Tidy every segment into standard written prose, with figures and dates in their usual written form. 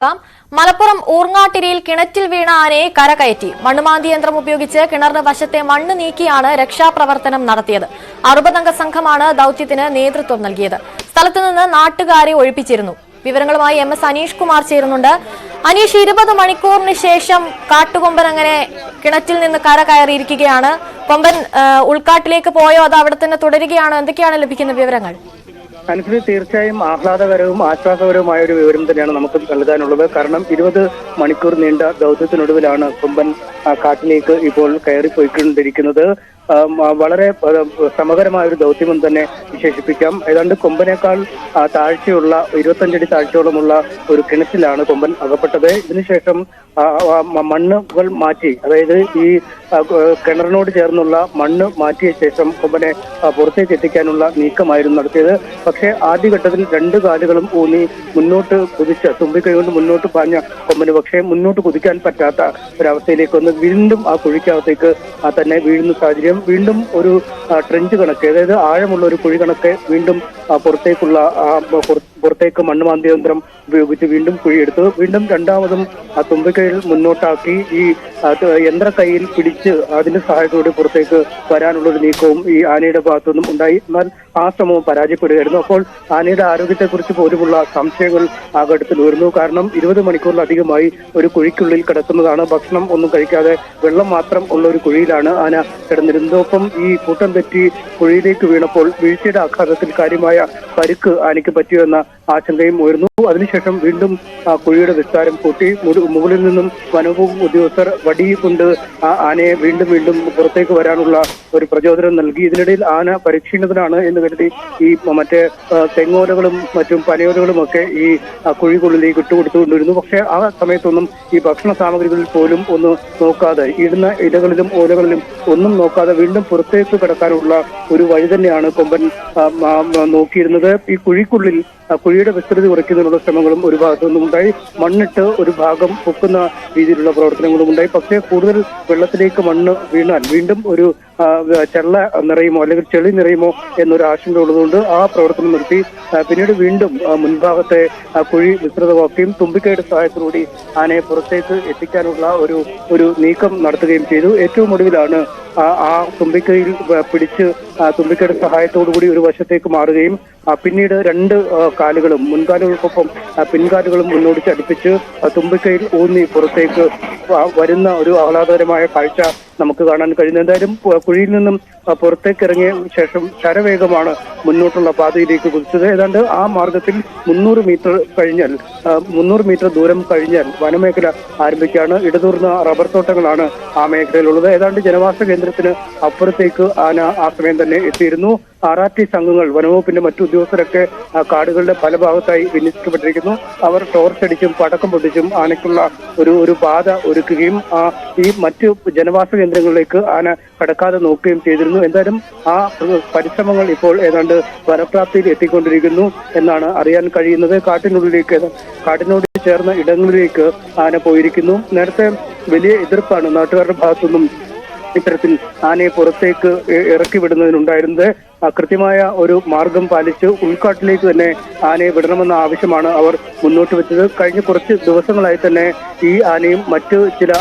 മലപ്പുറം ഊർങ്ങാട്ടിരിയിൽ കിണറ്റിൽ വീണ ആനയെ കരകയറ്റി. മണ്ണുമാന്തി യന്ത്രം ഉപയോഗിച്ച് കിണറിന് വശത്തെ മണ്ണ് നീക്കിയാണ് രക്ഷാപ്രവർത്തനം നടത്തിയത്. 60-അംഗ സംഘമാണ് ദൌത്യത്തിന് നേതൃത്വം നൽകിയത്. സ്ഥലത്തുനിന്ന് നാട്ടുകാരെ ഒഴിപ്പിച്ചിരുന്നു. വിവരങ്ങളുമായി MS അനീഷ് കുമാർ ചേരുന്നുണ്ട്. അനീഷ്, 20 മണിക്കൂറിന് ശേഷം കാട്ടുകൊമ്പൻ അങ്ങനെ കിണറ്റിൽ നിന്ന് കര കയറിയിരിക്കുകയാണ്. കൊമ്പൻ ഉൾക്കാട്ടിലേക്ക് പോയോ അതോ അവിടെ തന്നെ തുടരുകയാണോ? എന്തൊക്കെയാണ് ലഭിക്കുന്ന വിവരങ്ങൾ? അനുസരിച്ച് തീർച്ചയായും ആഹ്ലാദകരവും ആശ്വാസകരവുമായ ഒരു വിവരം തന്നെയാണ് നമുക്ക് നൽകാനുള്ളത്. കാരണം 20 മണിക്കൂർ നീണ്ട ദൗത്യത്തിനൊടുവിലാണ് കൊമ്പൻ കാട്ടിലേക്ക് ഇപ്പോൾ കയറിപ്പോയിക്കൊണ്ടിരിക്കുന്നത്. വളരെ സമഗ്രമായ ഒരു ദൗത്യമെന്ന് തന്നെ വിശേഷിപ്പിക്കാം. ഏതാണ്ട് കൊമ്പനേക്കാൾ താഴ്ചയുള്ള 25 അടി താഴ്ചയോളമുള്ള ഒരു കിണറ്റിലാണ് കൊമ്പൻ അകപ്പെട്ടത്. ഇതിനുശേഷം മണ്ണുകൾ മാറ്റി, അതായത് ഈ കിണറിനോട് ചേർന്നുള്ള മണ്ണ് മാറ്റിയ ശേഷം കൊമ്പനെ പുറത്തേക്ക് എത്തിക്കാനുള്ള നീക്കമായിരുന്നു നടത്തിയത്. പക്ഷേ ആദ്യഘട്ടത്തിൽ 2 കാലുകളും ഊന്നി മുന്നോട്ട് കുതിച്ച് തുമ്പിക്കൈ കൊണ്ട് മുന്നോട്ട് പാഞ്ഞ കൊമ്പന് പക്ഷേ മുന്നോട്ട് കുതിക്കാൻ പറ്റാത്ത ഒരവസ്ഥയിലേക്ക് വന്ന് വീണ്ടും ആ കുഴിക്കകത്തേക്ക് തന്നെ വീഴുന്ന സാഹചര്യം. വീണ്ടും ഒരു ട്രെഞ്ച് കണക്ക്, അതായത് ആഴമുള്ള ഒരു കുഴി കണക്ക് വീണ്ടും പുറത്തേക്ക് മണ്ണുമാന്തി യന്ത്രം ഉപയോഗിച്ച് വീണ്ടും കുഴിയെടുത്തു. വീണ്ടും രണ്ടാമതും ആ തുമ്പിക്കൈയിൽ മുന്നോട്ടാക്കി ഈ യന്ത്രക്കൈയിൽ പിടിച്ച് അതിന്റെ സഹായത്തോടെ പുറത്തേക്ക് വരാനുള്ള ഒരു നീക്കവും ഈ ആനയുടെ ഭാഗത്തുനിന്നും ഉണ്ടായി. എന്നാൽ ആ ശ്രമവും പരാജയപ്പെടുകയായിരുന്നു. അപ്പോൾ ആനയുടെ ആരോഗ്യത്തെക്കുറിച്ച് പോലുമുള്ള സംശയങ്ങൾ ആ ഘട്ടത്തിൽ ഉയർന്നു. കാരണം 20 മണിക്കൂറിലധികമായി ഒരു കുഴിക്കുള്ളിൽ കിടക്കുന്നതാണ്. ഭക്ഷണം ഒന്നും കഴിക്കാതെ വെള്ളം മാത്രം ഉള്ള ഒരു കുഴിയിലാണ് ആന കിടന്നിരുന്നത്. ഒപ്പം ഈ കൂട്ടം തെറ്റി കുഴിയിലേക്ക് വീണപ്പോൾ വീഴ്ചയുടെ ആഘാതത്തിൽ കാര്യമായ പരിക്ക് ആനയ്ക്ക് പറ്റിയോ എന്ന ആശങ്കയും ഉയർന്നു. അതിനുശേഷം വീണ്ടും കുഴിയുടെ വിസ്താരം കൂട്ടി മുകളിൽ നിന്നും വനംവകുപ്പ് ഉദ്യോഗസ്ഥർ വടി കൊണ്ട് ആനയെ വീണ്ടും പുറത്തേക്ക് വരാനുള്ള ഒരു പ്രചോദനം നൽകി. ഇതിനിടയിൽ ആന പരിക്ഷീണിതനാണ് എന്ന് കരുതി ഈ മറ്റേ തെങ്ങോലകളും മറ്റും പനയോലകളും ഒക്കെ ഈ കുഴിക്കുള്ളിലേക്ക് ഇട്ടുകൊടുത്തുകൊണ്ടിരുന്നു. പക്ഷേ ആ സമയത്തൊന്നും ഈ ഭക്ഷണ സാമഗ്രികളിൽ പോലും ഒന്ന് നോക്കാതെ, ഇടുന്ന ഇലകളിലും ഓലകളിലും ഒന്നും നോക്കാതെ വീണ്ടും പുറത്തേക്ക് കടക്കാനുള്ള ഒരു വഴി തന്നെയാണ് കൊമ്പൻ നോക്കിയിരുന്നത്. ഈ കുഴിക്കുള്ളിൽ കുഴിയുടെ വിസ്തൃതി കുറയ്ക്കുന്നതിനുള്ള ശ്രമങ്ങളും ഒരു ഭാഗത്തുനിന്നും ഉണ്ടായി. മണ്ണിട്ട് ഒരു ഭാഗം പൊക്കുന്ന രീതിയിലുള്ള പ്രവർത്തനങ്ങളും ഉണ്ടായി. പക്ഷേ കൂടുതൽ വെള്ളത്തിലേക്ക് മണ്ണ് വീണാൽ വീണ്ടും ഒരു ചെള്ള നിറയുമോ അല്ലെങ്കിൽ ചെളി നിറയുമോ എന്നൊരു ആശങ്ക ഉള്ളതുകൊണ്ട് ആ പ്രവർത്തനം നിർത്തി. പിന്നീട് വീണ്ടും മുൻഭാഗത്തെ കുഴി വിസ്തൃതമാക്കുകയും തുമ്പിക്കൈയുടെ സഹായത്തോടുകൂടി ആനയെ പുറത്തേക്ക് എത്തിക്കാനുള്ള ഒരു നീക്കം നടത്തുകയും ചെയ്തു. ഏറ്റവും ഒടുവിലാണ് ആ തുമ്പിക്കൈയിൽ പിടിച്ച് തുമ്പിക്കൈയുടെ സഹായത്തോടു കൂടി ഒരു വശത്തേക്ക് മാറുകയും പിന്നീട് 2 കാലുകളും മുൻകാലുകൾക്കൊപ്പം പിൻകാലുകളും മുന്നോട്ട് ചലിപ്പിച്ച് തുമ്പിക്കൈയിൽ ഊന്നി പുറത്തേക്ക് വരുന്ന ഒരു ആഹ്ലാദകരമായ കാഴ്ച നമുക്ക് കാണാൻ കഴിയുന്നത്. എന്തായാലും കുഴിയിൽ നിന്നും പുറത്തേക്ക് ഇറങ്ങിയ ശേഷം ശരവേഗമാണ് മുന്നോട്ടുള്ള പാതയിലേക്ക് കുതിച്ചത്. ഏതാണ്ട് ആ മാർഗത്തിൽ 300 മീറ്റർ ദൂരം കഴിഞ്ഞാൽ വനമേഖല ആരംഭിക്കുകയാണ്. ഇടതൂർന്ന റബ്ബർ തോട്ടങ്ങളാണ് ആ മേഖലയിലുള്ളത്. ഏതാണ്ട് ജനവാസ കേന്ദ്രത്തിന് അപ്പുറത്തേക്ക് ആന ആ സമയം തന്നെ എത്തിയിരുന്നു. RRT സംഘങ്ങൾ, വനംവകുപ്പിന്റെ മറ്റു ഉദ്യോഗസ്ഥരൊക്കെ കാടുകളുടെ പല ഭാഗത്തായി വിന്യസിക്കപ്പെട്ടിരിക്കുന്നു. അവർ ടോർച്ചടിച്ചും പടക്കം പൊട്ടിച്ചും ആനയ്ക്കുള്ള ഒരു പാത ഒരുക്കുകയും ഈ മറ്റു ജനവാസ കേന്ദ്രങ്ങളിലേക്ക് ആന കടക്കാതെ നോക്കുകയും ചെയ്തിരുന്നു. എന്തായാലും ആ പരിശ്രമങ്ങൾ ഇപ്പോൾ ഏതാണ്ട് ഫലപ്രാപ്തിയിൽ എത്തിക്കൊണ്ടിരിക്കുന്നു എന്നാണ് അറിയാൻ കഴിയുന്നത്. കാട്ടിനോട് ചേർന്ന ഇടങ്ങളിലേക്ക് ആന പോയിരിക്കുന്നു. നേരത്തെ വലിയ എതിർപ്പാണ് നാട്ടുകാരുടെ ഭാഗത്തുനിന്നും ഇത്തരത്തിൽ ആനയെ പുറത്തേക്ക് ഇറക്കി വിടുന്നതിനുണ്ടായിരുന്നത്. കൃത്യമായ ഒരു മാർഗം പാലിച്ച് ഉൾക്കാട്ടിലേക്ക് തന്നെ ആനയെ വിടണമെന്ന ആവശ്യമാണ് അവർ മുന്നോട്ട് വെച്ചത്. കഴിഞ്ഞ കുറച്ച് ദിവസങ്ങളായി തന്നെ ഈ ആനയും മറ്റ് ചില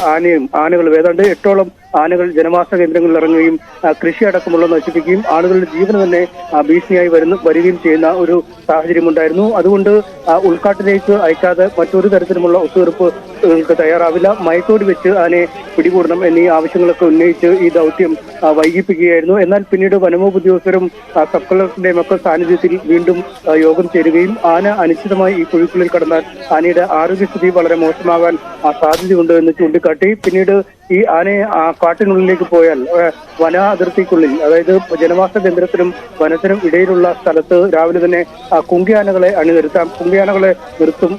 ആനകളും ഏതാണ്ട് 8ഓളം ആനകൾ ജനവാസ കേന്ദ്രങ്ങളിൽ ഇറങ്ങുകയും കൃഷി അടക്കമുള്ള നശിപ്പിക്കുകയും ആളുകളുടെ ജീവന് തന്നെ ഭീഷണിയായി വരികയും ചെയ്യുന്ന ഒരു സാഹചര്യം ഉണ്ടായിരുന്നു. അതുകൊണ്ട് ഉൾക്കാട്ടിലേക്ക് അയക്കാതെ മറ്റൊരു തരത്തിലുമുള്ള ഒത്തുതീർപ്പുകൾക്ക് തയ്യാറാവില്ല. മയത്തോടി വെച്ച് ആനയെ പിടികൂടണം എന്നീ ആവശ്യങ്ങളൊക്കെ ഉന്നയിച്ച് ഈ ദൗത്യം വൈകിപ്പിക്കുകയായിരുന്നു. എന്നാൽ പിന്നീട് വനംവകുപ്പ് ഉദ്യോഗസ്ഥരും സബ് കളക്ടറുടെയും ഒക്കെ സാന്നിധ്യത്തിൽ വീണ്ടും യോഗം ചേരുകയും ആന അനിശ്ചിതമായി ഈ കുഴിക്കുള്ളിൽ കടന്നാൽ ആനയുടെ ആരോഗ്യസ്ഥിതി വളരെ മോശമാകാൻ സാധ്യതയുണ്ട് എന്ന് ചൂണ്ടിക്കാട്ടി പിന്നീട് ഈ ആനയെ കാട്ടിനുള്ളിലേക്ക് പോയാൽ വന അതിർത്തിക്കുള്ളിൽ, അതായത് ജനവാസ കേന്ദ്രത്തിനും വനത്തിനും ഇടയിലുള്ള സ്ഥലത്ത് രാവിലെ തന്നെ കുങ്കിയാനകളെ അണിനിരത്താം. കുങ്കിയാനകളെ നിർത്തും.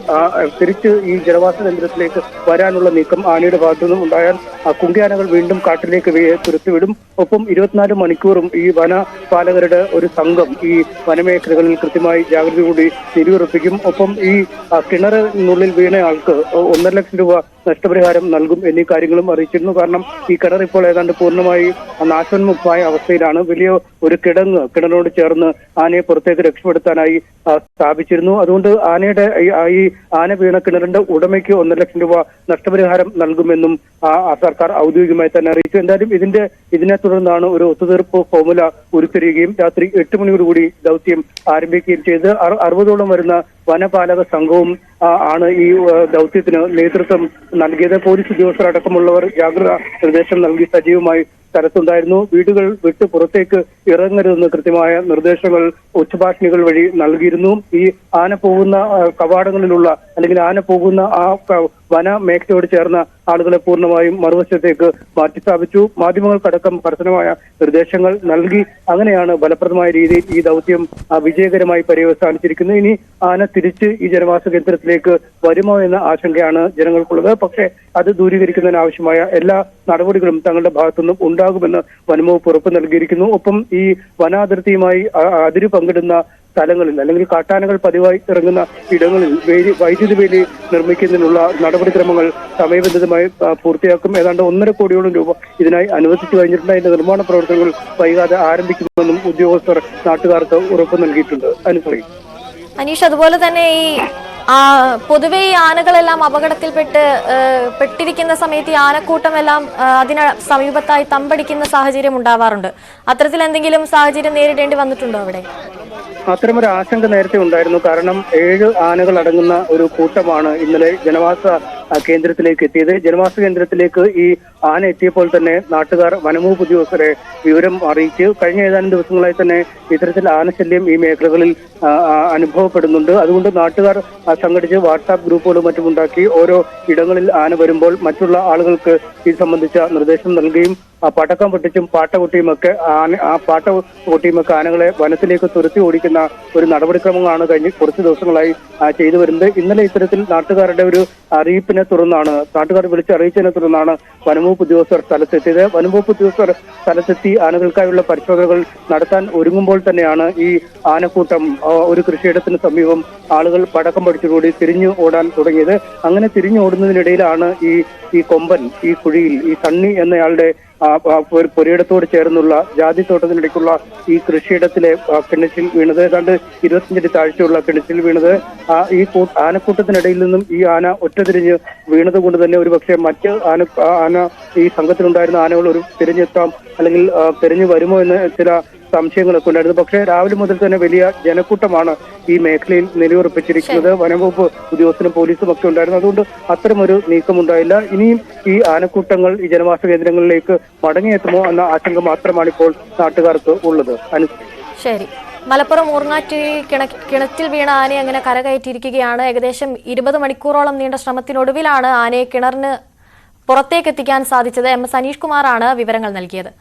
തിരിച്ച് ഈ ജനവാസ കേന്ദ്രത്തിലേക്ക് വരാനുള്ള നീക്കം ആനയുടെ ഭാഗത്തുനിന്നും ഉണ്ടായാൽ കുങ്കിയാനകൾ വീണ്ടും കാട്ടിലേക്ക് തുരത്തിവിടും. ഒപ്പം 24 മണിക്കൂറും ഈ വനപാലകരുടെ ഒരു സംഘം ഈ വനമേഖലകളിൽ കൃത്യമായി ജാഗ്രത കൂടി തിരിയുറപ്പിക്കും. ഒപ്പം ഈ കിണറിനുള്ളിൽ വീണ ആൾക്ക് 1.5 ലക്ഷം രൂപ നഷ്ടപരിഹാരം നൽകും എന്നീ കാര്യങ്ങളും അറിയിച്ചിരുന്നു. കാരണം ഈ കിണർ ഇപ്പോൾ ഏതാണ്ട് പൂർണ്ണമായി നാശോന്മുഖമായ അവസ്ഥയിലാണ്. വലിയ ഒരു കിണറിനോട് ചേർന്ന് ആനയെ പുറത്തേക്ക് രക്ഷപ്പെടുത്താനായി സ്ഥാപിച്ചിരുന്നു. അതുകൊണ്ട് ഈ ആന വീണ കിണറിന്റെ ഉടമയ്ക്ക് 1.5 ലക്ഷം രൂപ നഷ്ടപരിഹാരം നൽകുമെന്നും സർക്കാർ ഔദ്യോഗികമായി തന്നെ അറിയിച്ചു. എന്തായാലും ഇതിനെ തുടർന്നാണ് ഒരു ഒത്തുതീർപ്പ് ഫോർമുല ഉരുത്തിരിയുകയും രാത്രി 8 മണിയോടുകൂടി ദൗത്യം ആരംഭിക്കുകയും ചെയ്ത് 60ഓളം വരുന്ന വനപാലക സംഘവും ആണ് ഈ ദൗത്യത്തിന് നേതൃത്വം നൽകിയത്. പോലീസ് ഉദ്യോഗസ്ഥർ അടക്കമുള്ളവർ ജാഗ്രതാ നിർദ്ദേശം നൽകി സജീവമായി സ്ഥലത്തുണ്ടായിരുന്നു. വീടുകൾ വിട്ട് പുറത്തേക്ക് ഇറങ്ങരുതെന്ന് കൃത്യമായ നിർദ്ദേശങ്ങൾ ഉച്ചഭാഷിണികൾ വഴി നൽകിയിരുന്നു. ഈ ആന പോകുന്ന കവാടങ്ങളിലുള്ള അല്ലെങ്കിൽ ആന പോകുന്ന ആ വന മേഖലയോട് ചേർന്ന ആളുകളെ പൂർണ്ണമായും മറുവശത്തേക്ക് മാറ്റിസ്ഥാപിച്ചു. മാധ്യമങ്ങൾക്കടക്കം കർശനമായ നിർദ്ദേശങ്ങൾ നൽകി. അങ്ങനെയാണ് ഫലപ്രദമായ രീതിയിൽ ഈ ദൗത്യം വിജയകരമായി പര്യവസാനിച്ചിരിക്കുന്നത്. ഇനി ആന തിരിച്ച് ഈ ജനവാസ കേന്ദ്രത്തിലേക്ക് വരുമോ എന്ന ആശങ്കയാണ് ജനങ്ങൾക്കുള്ളത്. പക്ഷേ അത് ദൂരീകരിക്കുന്നതിന് ആവശ്യമായ എല്ലാ നടപടികളും തങ്ങളുടെ ഭാഗത്തുനിന്നും ഉണ്ടാകുമെന്ന് വനംവകുപ്പ് ഉറപ്പ് നൽകിയിരിക്കുന്നു. ഒപ്പം ഈ വനാതിർത്തിയുമായി അതിര് പങ്കിടുന്ന സ്ഥലങ്ങളിൽ അല്ലെങ്കിൽ കാട്ടാനകൾ പതിവായി ഇറങ്ങുന്ന ഇടങ്ങളിൽ വൈദ്യുതി വേലി നിർമ്മിക്കുന്നതിനുള്ള നടപടിക്രമങ്ങൾ സമയബന്ധിതമായി പൂർത്തിയാക്കും. ഏതാണ്ട് 1.5 കോടിയോളം രൂപ ഇതിനായി അനുവദിച്ചു കഴിഞ്ഞിട്ടുണ്ട്. അതിന്റെ നിർമ്മാണ പ്രവർത്തനങ്ങൾ വൈകാതെ ആരംഭിക്കുമെന്നും ഉദ്യോഗസ്ഥർ നാട്ടുകാർക്ക് ഉറപ്പ് നൽകിയിട്ടുണ്ട്. അനുസരിക്കും അനീഷ്, അതുപോലെ തന്നെ ഈ പൊതുവെ ഈ ആനകളെല്ലാം പെട്ടിരിക്കുന്ന സമയത്ത് ഈ ആനക്കൂട്ടമെല്ലാം അതിന് സമീപത്തായി തമ്പടിക്കുന്ന സാഹചര്യം ഉണ്ടാവാറുണ്ട്. അത്തരത്തിൽ എന്തെങ്കിലും സാഹചര്യം നേരിടേണ്ടി വന്നിട്ടുണ്ടോ അവിടെ? അത്തരമൊരു ആശങ്ക നേരത്തെ ഉണ്ടായിരുന്നു. കാരണം 7 ആനകൾ അടങ്ങുന്ന ഒരു കൂട്ടമാണ് ഇന്നലെ ജനവാസ കേന്ദ്രത്തിലേക്ക് എത്തിയത്. ജനവാസ കേന്ദ്രത്തിലേക്ക് ഈ ആന എത്തിയപ്പോൾ തന്നെ നാട്ടുകാർ വനംവകുപ്പ് ഉദ്യോഗസ്ഥരെ വിവരം അറിയിച്ചു. കഴിഞ്ഞ ഏതാനും ദിവസങ്ങളായി തന്നെ ഇത്തരത്തിൽ ആനശല്യം ഈ മേഖലകളിൽ അനുഭവപ്പെടുന്നുണ്ട്. അതുകൊണ്ട് നാട്ടുകാർ സംഘടിച്ച് വാട്സാപ്പ് ഗ്രൂപ്പുകളും മറ്റും ഉണ്ടാക്കി ഓരോ ഇടങ്ങളിൽ ആന വരുമ്പോൾ മറ്റുള്ള ആളുകൾക്ക് ഇത് സംബന്ധിച്ച നിർദ്ദേശം നൽകുകയും പടക്കം പൊട്ടിച്ചും പാട്ട കൊട്ടിയുമൊക്കെ ആനകളെ വനത്തിലേക്ക് തുരത്തി ഓടിക്കുന്ന ഒരു നടപടിക്രമങ്ങളാണ് കഴിഞ്ഞ കുറച്ച് ദിവസങ്ങളായി ചെയ്തു വരുന്നത്. ഇന്നലെ ഇത്തരത്തിൽ നാട്ടുകാരുടെ ഒരു അറിയിപ്പിനെ തുടർന്നാണ്, നാട്ടുകാർ വിളിച്ചറിയിച്ചതിനെ തുടർന്നാണ് വനംവകുപ്പ് ഉദ്യോഗസ്ഥർ സ്ഥലത്തെത്തിയത്. വനംവകുപ്പ് ഉദ്യോഗസ്ഥർ സ്ഥലത്തെത്തി ആനകൾക്കായുള്ള പരിശോധനകൾ നടത്താൻ ഒരുങ്ങുമ്പോൾ തന്നെയാണ് ഈ ആനക്കൂട്ടം ഒരു കൃഷിയിടത്തിന് സമീപം ആളുകൾ പടക്കം പഠിച്ചുകൂടി തിരിഞ്ഞു ഓടാൻ തുടങ്ങിയത്. അങ്ങനെ തിരിഞ്ഞു ഓടുന്നതിനിടയിലാണ് ഈ കൊമ്പൻ ഈ കുഴിയിൽ ഈ സണ്ണി എന്നയാളുടെ പുരയിടത്തോട് ചേർന്നുള്ള ജാതിത്തോട്ടത്തിനിടയ്ക്കുള്ള ഈ കൃഷിയിടത്തിലെ കിണറ്റിൽ വീണത്. ഏതാണ്ട് 25 അടി താഴ്ചയുള്ള കിണറ്റിൽ വീണത്. ഈ ആനക്കൂട്ടത്തിനിടയിൽ നിന്നും ഈ ആന ഒറ്റതിരിഞ്ഞ് വീണത് കൊണ്ട് തന്നെ ഒരുപക്ഷെ മറ്റ് ആന ഈ സംഘത്തിലുണ്ടായിരുന്ന ആനകൾ ഒരു തിരിഞ്ഞെത്താം അല്ലെങ്കിൽ തിരിഞ്ഞു വരുമോ എന്ന് ചില സംശയങ്ങളൊക്കെ ഉണ്ടായിരുന്നു. പക്ഷേ രാവിലെ മുതൽ തന്നെ വലിയ ജനക്കൂട്ടമാണ് ഈ മേഖലയിൽ നിലയുറപ്പിച്ചിരിക്കുന്നത്. വനംവകുപ്പ് ഉദ്യോഗസ്ഥരും പോലീസും ഒക്കെ ഉണ്ടായിരുന്നു. അതുകൊണ്ട് അത്തരമൊരു നീക്കമുണ്ടായില്ല. ഇനിയും ഈ ആനക്കൂട്ടങ്ങൾ ഈ ജനവാസ കേന്ദ്രങ്ങളിലേക്ക് മടങ്ങിയെത്തുമോ എന്ന ആശങ്ക മാത്രമാണ് ഇപ്പോൾ നാട്ടുകാർക്ക് ഉള്ളത്. ശരി, മലപ്പുറം ഊർങ്ങാറ്റിൽ കിണറ്റിൽ വീണ ആനയെ അങ്ങനെ കരകയറ്റിയിരിക്കുകയാണ്. ഏകദേശം 20 മണിക്കൂറോളം നീണ്ട ശ്രമത്തിനൊടുവിലാണ് ആനയെ കിണറിന് പുറത്തേക്ക് എത്തിക്കാൻ സാധിച്ചത്. MS അനീഷ് കുമാറാണ് വിവരങ്ങൾ നൽകിയത്.